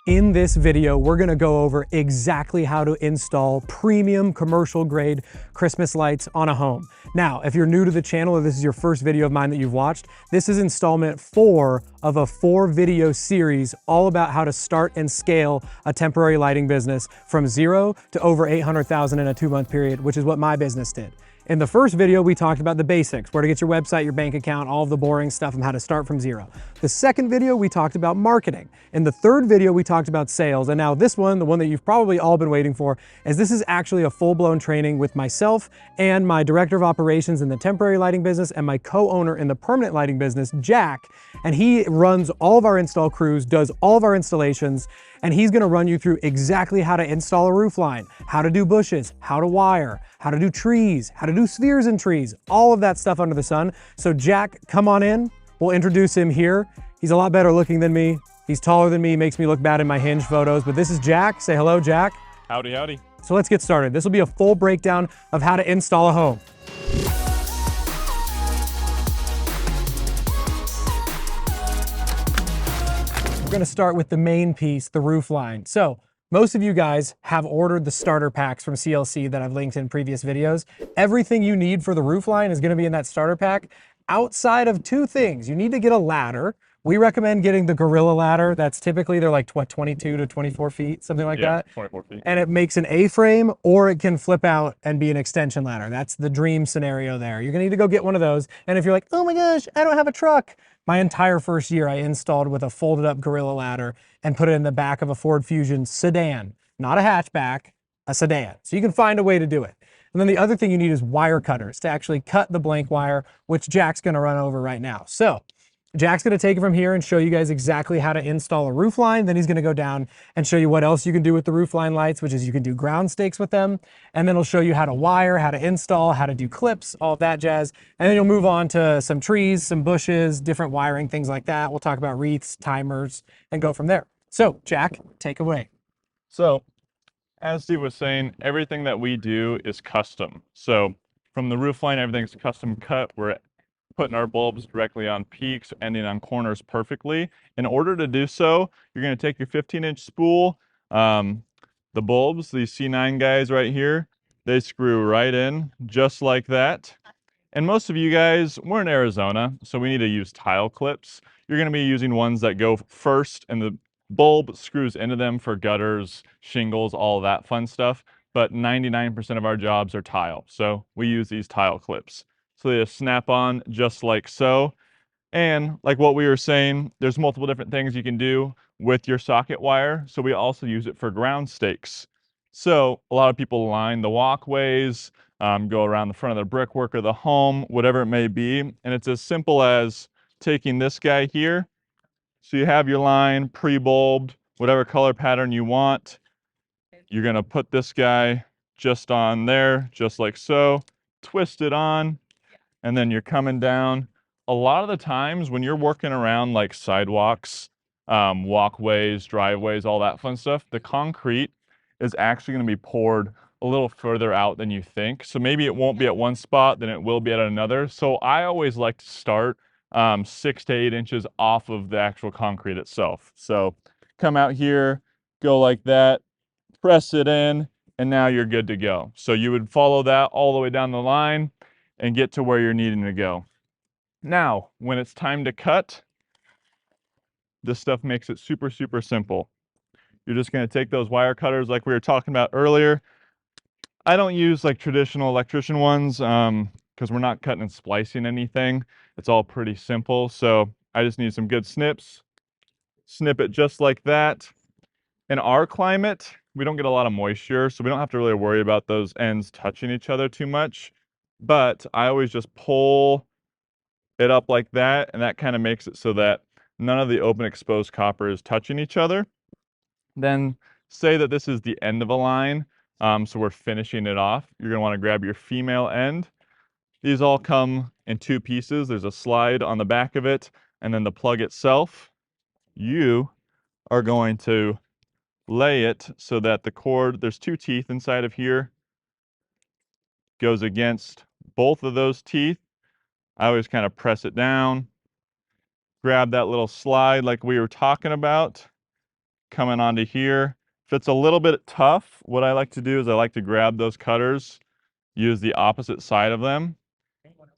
In this video, we're gonna go over exactly how to install premium commercial grade Christmas lights on a home. Now, if you're new to the channel or this is your first video of mine that you've watched, this is installment 4 of a 4-video series all about how to start and scale a temporary lighting business from 0 to over 800,000 in a 2-month period, which is what my business did. In the first video, we talked about the basics, where to get your website, your bank account, all of the boring stuff and how to start from 0. The second video, we talked about marketing. In the third video, we talked about sales. And now this one, the one that you've probably all been waiting for, is this is actually a full-blown training with myself and my director of operations in the temporary lighting business and my co-owner in the permanent lighting business, Jack. And he runs all of our install crews, does all of our installations, and he's gonna run you through exactly how to install a roof line, how to do bushes, how to wire, how to do trees, how to do spheres in trees, all of that stuff under the sun. So Jack, come on in. We'll introduce him here. He's a lot better looking than me. He's taller than me, makes me look bad in my Hinge photos, but this is Jack. Say hello, Jack. Howdy, howdy. So let's get started. This will be a full breakdown of how to install a home. We're gonna start with the main piece, the roof line. So most of you guys have ordered the starter packs from CLC that I've linked in previous videos. Everything you need for the roof line is gonna be in that starter pack, outside of 2 things. You need to get a ladder. We recommend getting the Gorilla ladder. That's typically, they're like, what, 22 to 24 feet, something like that? 24 feet. And it makes an A-frame, or it can flip out and be an extension ladder. That's the dream scenario there. You're gonna need to go get one of those. And if you're like, oh my gosh, I don't have a truck. My entire first year I installed with a folded up Gorilla ladder and put it in the back of a Ford Fusion sedan, not a hatchback, a sedan. So you can find a way to do it. And then the other thing you need is wire cutters to actually cut the blank wire, which Jack's gonna run over right now. So Jack's gonna take it from here and show you guys exactly how to install a roof line. Then he's gonna go down and show you what else you can do with the roof line lights, which is you can do ground stakes with them. And then he'll show you how to wire, how to install, how to do clips, all of that jazz. And then you'll move on to some trees, some bushes, different wiring, things like that. We'll talk about wreaths, timers, and go from there. So Jack, take away. So, as Steve was saying, everything that we do is custom. So, from the roof line, everything's custom cut. We're putting our bulbs directly on peaks, ending on corners perfectly. In order to do so, you're going to take your 15-inch spool, the bulbs, these C9 guys right here, they screw right in just like that. And most of you guys, we're in Arizona, so we need to use tile clips. You're going to be using ones that go first, and the bulb screws into them for gutters, shingles, all that fun stuff. But 99% of our jobs are tile, so we use these tile clips. So they just snap on just like so. And like what we were saying, there's multiple different things you can do with your socket wire. So we also use it for ground stakes. So a lot of people line the walkways, go around the front of the brickwork or the home, whatever it may be. And it's as simple as taking this guy here. So you have your line pre-bulbed, whatever color pattern you want. You're gonna put this guy just on there, just like so, twist it on, and then you're coming down. A lot of the times when you're working around like sidewalks, walkways, driveways, all that fun stuff, the concrete is actually going to be poured a little further out than you think. So maybe it won't be at one spot, then it will be at another. So I always like to start 6 to 8 inches off of the actual concrete itself. So come out here, go like that, press it in, and now you're good to go. So you would follow that all the way down the line and get to where you're needing to go. Now, when it's time to cut, this stuff makes it super, super simple. You're just gonna take those wire cutters like we were talking about earlier. I don't use like traditional electrician ones because we're not cutting and splicing anything. It's all pretty simple. So I just need some good snips. Snip it just like that. In our climate, we don't get a lot of moisture, so we don't have to really worry about those ends touching each other too much. But I always just pull it up like that, and that kind of makes it so that none of the open exposed copper is touching each other. Then say that this is the end of a line, so we're finishing it off. You're going to want to grab your female end. These all come in 2 pieces. There's a slide on the back of it, and then the plug itself. You are going to lay it so that the cord, there's 2 teeth inside of here, goes against both of those teeth. I always kind of press it down, grab that little slide like we were talking about, coming onto here. If it's a little bit tough, what I like to do is I like to grab those cutters, use the opposite side of them,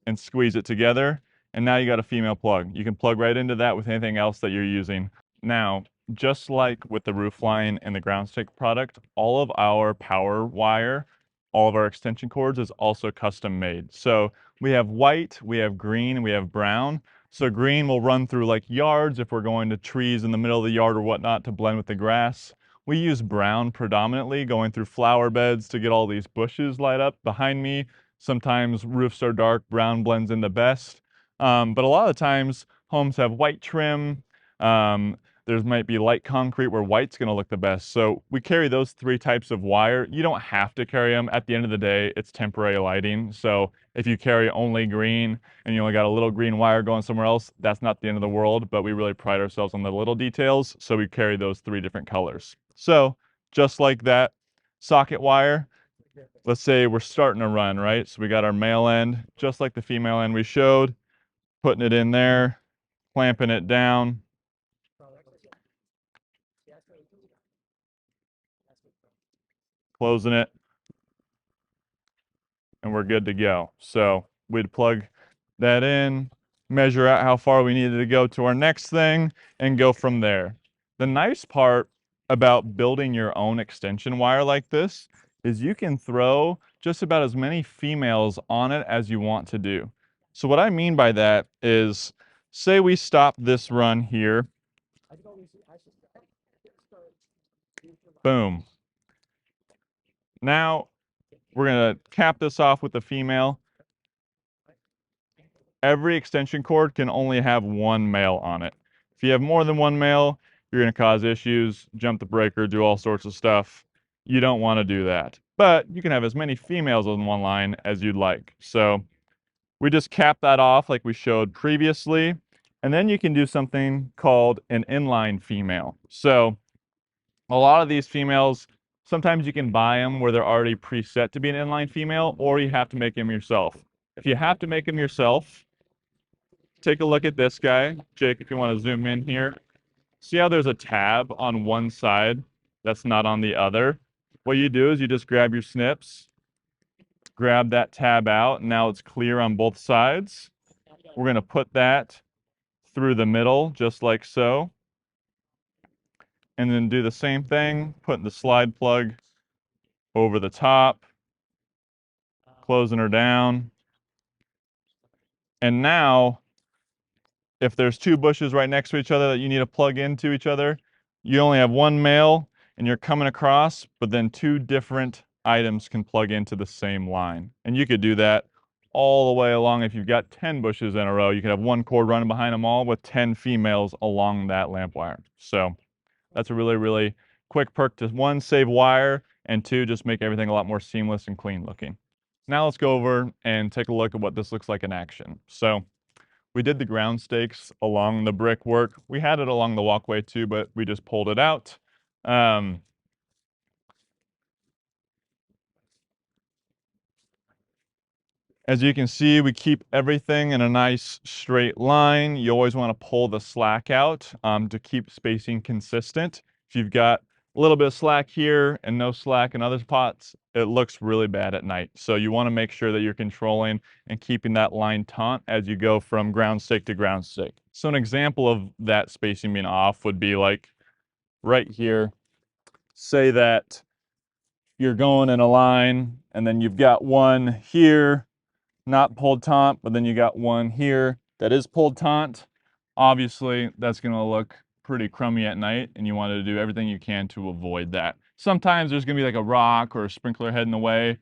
and squeeze it together. And now you got a female plug. You can plug right into that with anything else that you're using. Now, just like with the roofline and the ground stake product, all of our power wire, all of our extension cords is also custom made. So we have white, we have green, we have brown. So green will run through like yards if we're going to trees in the middle of the yard or whatnot to blend with the grass. We use brown predominantly going through flower beds to get all these bushes light up behind me. Sometimes roofs are dark, brown blends in the best. But a lot of times homes have white trim. There might be light concrete where white's going to look the best. So we carry those three types of wire. You don't have to carry them. At the end of the day, it's temporary lighting. So if you carry only green and you only got a little green wire going somewhere else, that's not the end of the world, but we really pride ourselves on the little details. So we carry those three different colors. So just like that socket wire, let's say we're starting to run, right? So we got our male end, just like the female end we showed, putting it in there, clamping it down. Closing it, and we're good to go. So we'd plug that in, measure out how far we needed to go to our next thing, and go from there. The nice part about building your own extension wire like this is you can throw just about as many females on it as you want to do. So what I mean by that is, say we stop this run here. Boom. Now we're going to cap this off with the female. Every extension cord can only have one male on it. If you have more than one male, you're going to cause issues, jump the breaker, do all sorts of stuff. You don't want to do that. But you can have as many females on one line as you'd like. So we just cap that off like we showed previously. And then you can do something called an inline female. So a lot of these females, sometimes you can buy them where they're already preset to be an inline female, or you have to make them yourself. If you have to make them yourself, take a look at this guy. Jake, if you want to zoom in here. See how there's a tab on one side that's not on the other? What you do is you just grab your snips, grab that tab out. Now it's clear on both sides. We're going to put that through the middle, just like so. And then do the same thing, putting the slide plug over the top, closing her down. And now, if there's two bushes right next to each other that you need to plug into each other, you only have one male and you're coming across, but then two different items can plug into the same line. And you could do that all the way along. If you've got 10 bushes in a row, you could have one cord running behind them all with 10 females along that lamp wire. So that's a really, really quick perk to, one, save wire, and two, just make everything a lot more seamless and clean looking. Now let's go over and take a look at what this looks like in action. So we did the ground stakes along the brickwork. We had it along the walkway too, but we just pulled it out. As you can see, we keep everything in a nice straight line. You always want to pull the slack out to keep spacing consistent. If you've got a little bit of slack here and no slack in other spots, it looks really bad at night. So you want to make sure that you're controlling and keeping that line taut as you go from ground stake to ground stake. So an example of that spacing being off would be like right here. Say that you're going in a line and then you've got one here not pulled taut, but then you got one here that is pulled taut. Obviously, that's going to look pretty crummy at night, and you want to do everything you can to avoid that. Sometimes there's going to be like a rock or a sprinkler head in the way.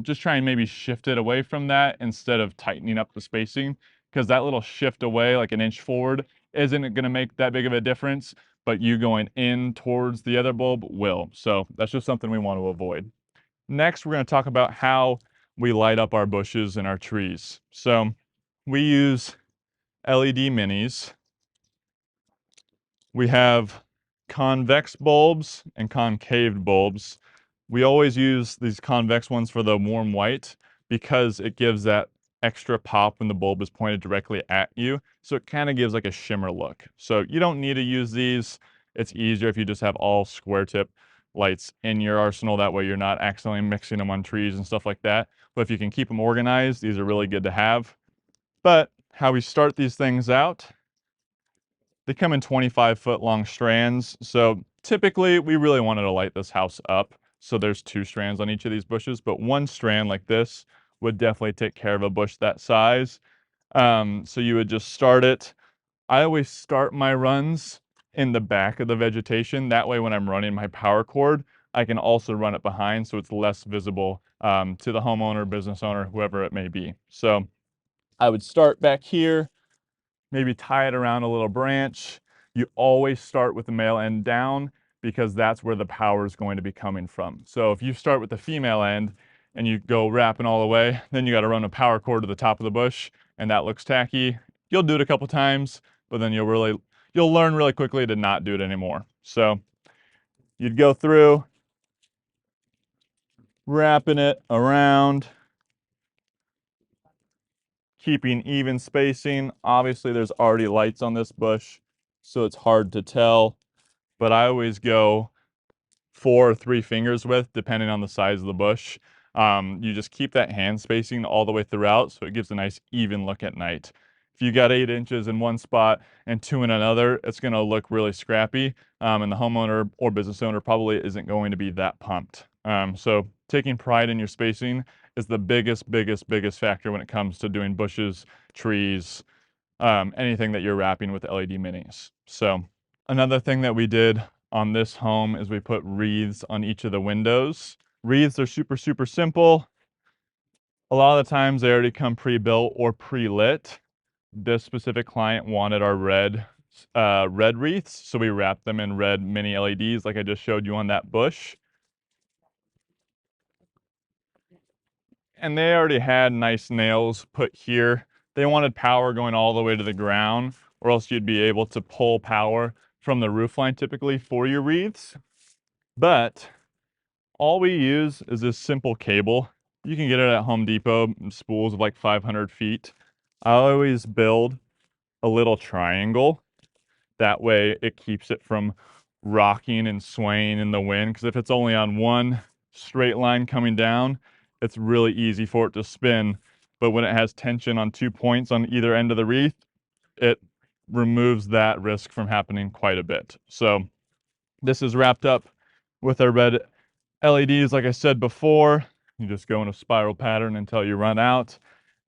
Just try and maybe shift it away from that instead of tightening up the spacing, because that little shift away, like an inch forward, isn't going to make that big of a difference, but you going in towards the other bulb will. So that's just something we want to avoid. Next, we're going to talk about how we light up our bushes and our trees. So we use LED minis. We have convex bulbs and concave bulbs. We always use these convex ones for the warm white because it gives that extra pop when the bulb is pointed directly at you. So it kind of gives like a shimmer look. So you don't need to use these It's easier if you just have all square tip lights in your arsenal. That way you're not accidentally mixing them on trees and stuff like that. But if you can keep them organized, these are really good to have. But how we start these things out, they come in 25-foot long strands. So typically we really wanted to light this house up. So there's 2 strands on each of these bushes, but 1 strand like this would definitely take care of a bush that size. So you would just start it. I always start my runs in the back of the vegetation. That way when I'm running my power cord, I can also run it behind so it's less visible to the homeowner, business owner, whoever it may be. So I would start back here, maybe tie it around a little branch. You always start with the male end down because that's where the power is going to be coming from. So if you start with the female end and you go wrapping all the way, then you got to run a power cord to the top of the bush, and that looks tacky. You'll do it a couple times, but then you'll learn really quickly to not do it anymore. So you'd go through, wrapping it around, keeping even spacing. Obviously there's already lights on this bush, so it's hard to tell, but I always go 4 or 3 fingers width, depending on the size of the bush. You just keep that hand spacing all the way throughout, so it gives a nice even look at night. If you got 8 inches in one spot and 2 in another, it's gonna look really scrappy, and the homeowner or business owner probably isn't going to be that pumped. So taking pride in your spacing is the biggest factor when it comes to doing bushes, trees, anything that you're wrapping with LED minis. So another thing that we did on this home is we put wreaths on each of the windows. Wreaths are super simple. A lot of the times they already come pre-built or pre-lit. This specific client wanted our red wreaths, so we wrapped them in red mini LEDs like I just showed you on that bush. And they already had nice nails put here. They wanted power going all the way to the ground, or else you'd be able to pull power from the roof line typically for your wreaths. But all we use is this simple cable. You can get it at Home Depot, spools of like 500 feet. I always build a little triangle. That way it keeps it from rocking and swaying in the wind, because if it's only on one straight line coming down, it's really easy for it to spin. But when it has tension on 2 points on either end of the wreath, it removes that risk from happening quite a bit. So this is wrapped up with our red LEDs, like I said before. You just go in a spiral pattern until you run out,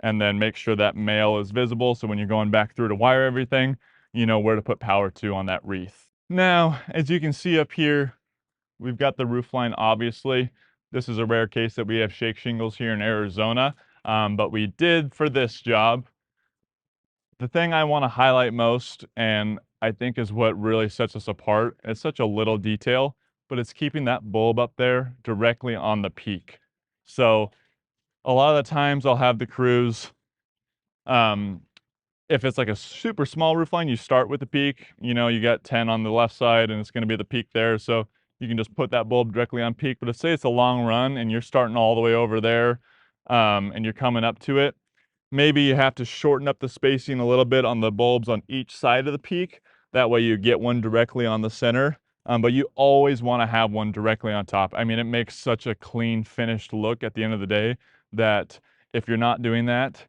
and then make sure that male is visible, so when you're going back through to wire everything, you know where to put power to on that wreath. Now, as you can see up here, we've got the roof line, obviously. This is a rare case that we have shake shingles here in Arizona, but we did for this job. The thing I want to highlight most, and I think is what really sets us apart, it's such a little detail, but it's keeping that bulb up there directly on the peak. So a lot of the times I'll have the crews, if it's like a super small roof line, you start with the peak, you know, you got 10 on the left side and it's going to be the peak there. So you can just put that bulb directly on peak. But if say it's a long run and you're starting all the way over there, and you're coming up to it, maybe you have to shorten up the spacing a little bit on the bulbs on each side of the peak. That way you get one directly on the center. But you always want to have one directly on top. I mean, it makes such a clean finished look at the end of the day that if you're not doing that,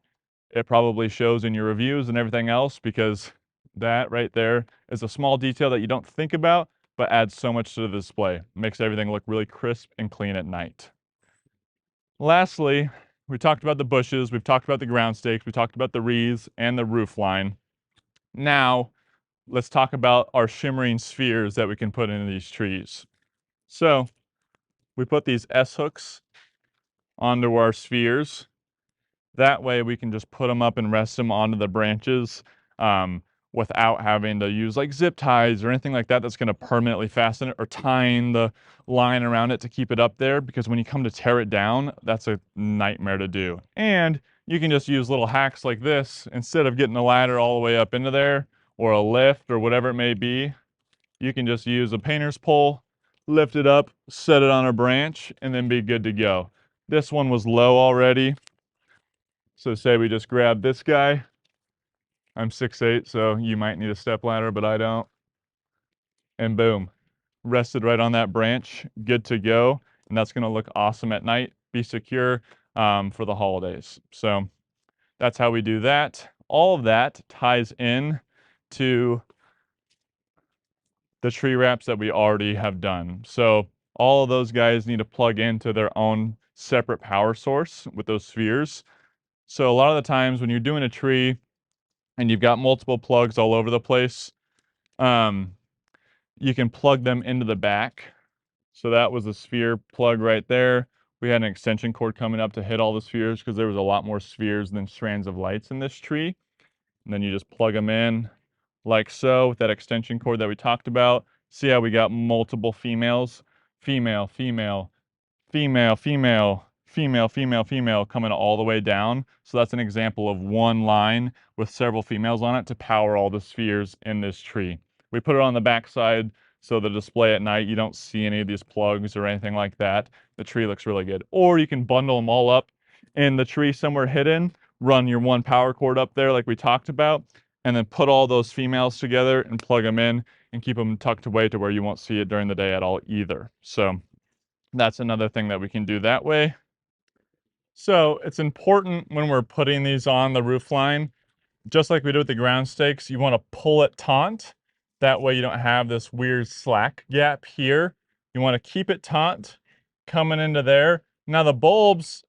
it probably shows in your reviews and everything else, because that right there is a small detail that you don't think about, but adds so much to the display. Makes everything look really crisp and clean at night. Lastly, we talked about the bushes, we've talked about the ground stakes, we talked about the wreaths and the roof line. Now, let's talk about our shimmering spheres that we can put into these trees. So, we put these S-hooks onto our spheres. That way we can just put them up and rest them onto the branches, without having to use like zip ties or anything like that that's going to permanently fasten it, or tying the line around it to keep it up there, because when you come to tear it down, that's a nightmare to do. And you can just use little hacks like this. Instead of getting a ladder all the way up into there, or a lift, or whatever it may be, you can just use a painter's pole, lift it up, set it on a branch, and then be good to go. This one was low already, so say we just grab this guy. I'm 6'8", so you might need a step ladder, but I don't. and boom, rested right on that branch, good to go. And that's gonna look awesome at night, be secure for the holidays. So that's how we do that. All of that ties in to the tree wraps that we already have done. So all of those guys need to plug into their own separate power source with those spheres. So a lot of the times when you're doing a tree and you've got multiple plugs all over the place, you can plug them into the back. So that was a sphere plug right there. We had an extension cord coming up to hit all the spheres because there was a lot more spheres than strands of lights in this tree. And then you just plug them in like so with that extension cord that we talked about. See how we got multiple females? Female, female, female, female, female, female, female coming all the way down. So that's an example of one line with several females on it to power all the spheres in this tree. We put it on the back side so the display at night, you don't see any of these plugs or anything like that. The tree looks really good. Or you can bundle them all up in the tree somewhere hidden, run your one power cord up there like we talked about, and then put all those females together and plug them in and keep them tucked away to where you won't see it during the day at all either. So that's another thing that we can do that way. So it's important when we're putting these on the roof line, just like we do with the ground stakes, you want to pull it taut. That way you don't have this weird slack gap here. You want to keep it taut coming into there. Now the bulbs,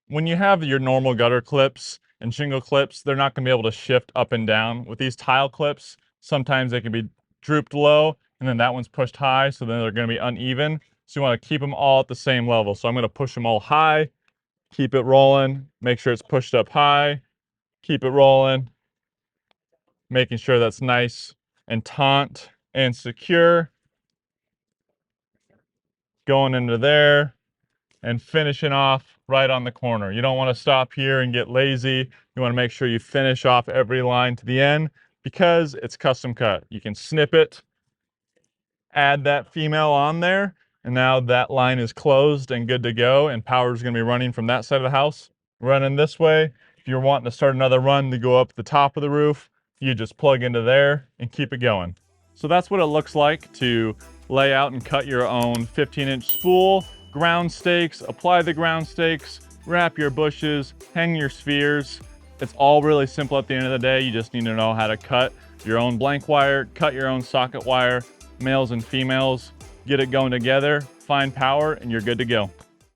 when you have your normal gutter clips and shingle clips, they're not going to be able to shift up and down. With these tile clips, sometimes they can be drooped low and then that one's pushed high, so then they're going to be uneven. So you want to keep them all at the same level. So I'm going to push them all high, keep it rolling, make sure it's pushed up high, keep it rolling, making sure that's nice and taut and secure. Going into there and finishing off right on the corner. You don't want to stop here and get lazy. You want to make sure you finish off every line to the end because it's custom cut. You can snip it, add that female on there, and now that line is closed and good to go, and power is going to be running from that side of the house, running this way. If you're wanting to start another run to go up the top of the roof, you just plug into there and keep it going. So that's what it looks like to lay out and cut your own 15-inch spool, ground stakes, apply the ground stakes, wrap your bushes, hang your spheres. It's all really simple at the end of the day. You just need to know how to cut your own blank wire, cut your own socket wire, males and females, get it going together, find power, and you're good to go.